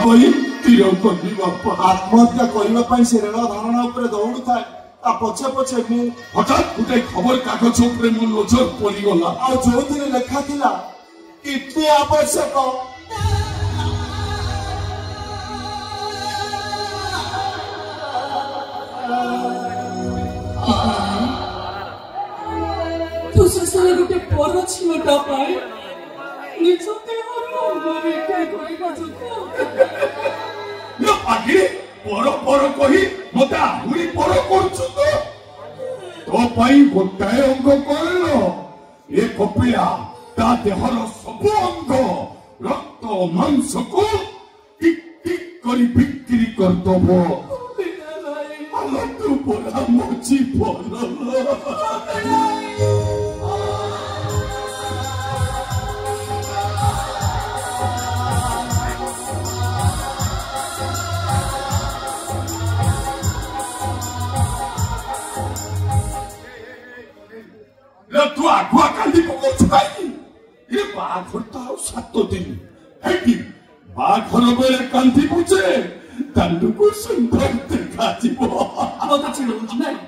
ସ୍ଥିର କଲି ବାପା। ଆତ୍ମହତ୍ୟା କରିବା ପାଇଁ ସେ ରେଳ ଧାରଣା ଉପରେ ଦୌଡୁଥାଏ। ତା ପଛେ ପଛେ ମୁଁ ହଠାତ୍ ଗୋଟେ ଖବର କାଗଜ ଉପରେ ମୋ ନଜର ପଡିଗଲା। ଆଉ ଯୋଉଥିରେ ଲେଖା ଥିଲା କିଡନୀ ଆବଶ୍ୟକ। ତୁ ଶେଷରେ ଗୋଟେ ପର ଝିଅଟା ପାଇଁ ନିଜ ଦେହର ଅଙ୍ଗ ଭିକ୍ଷା କରିବା ଯୋଗୁଁ ଆଗେ ପର ପର କହି ମତେ ଆହୁରି ପର କରୁଛୁ ତୋ ପାଇଁ ଗୋଟାଏ ଅଙ୍ଗ କରିଲ ଏ କପିଳା ତା ଦେହର ସବୁ ଅଙ୍ଗ ରକ୍ତ ମାଂସକୁ ଟିକ୍ ଟିକ୍ କରି ବିକ୍ରି କରିଦବ। ତୁ ପରା ମୋ ଜୀବନ। ତୁ ଆଗୁଆ କାନ୍ଦି ପକଉଛୁ କାହିଁକି? ଏ ବାହାଘର ତ ଆଉ 7 ଦିନ ହେଇକି ବାହାଘର ବେଳେ କାନ୍ଦିବୁ ଯେ ଦାଣ୍ଡକୁ ସୁନ୍ଦର ଦେଖାଯିବ। ମତେ ଚିଡ଼ଉଛୁ ନାଇଁ?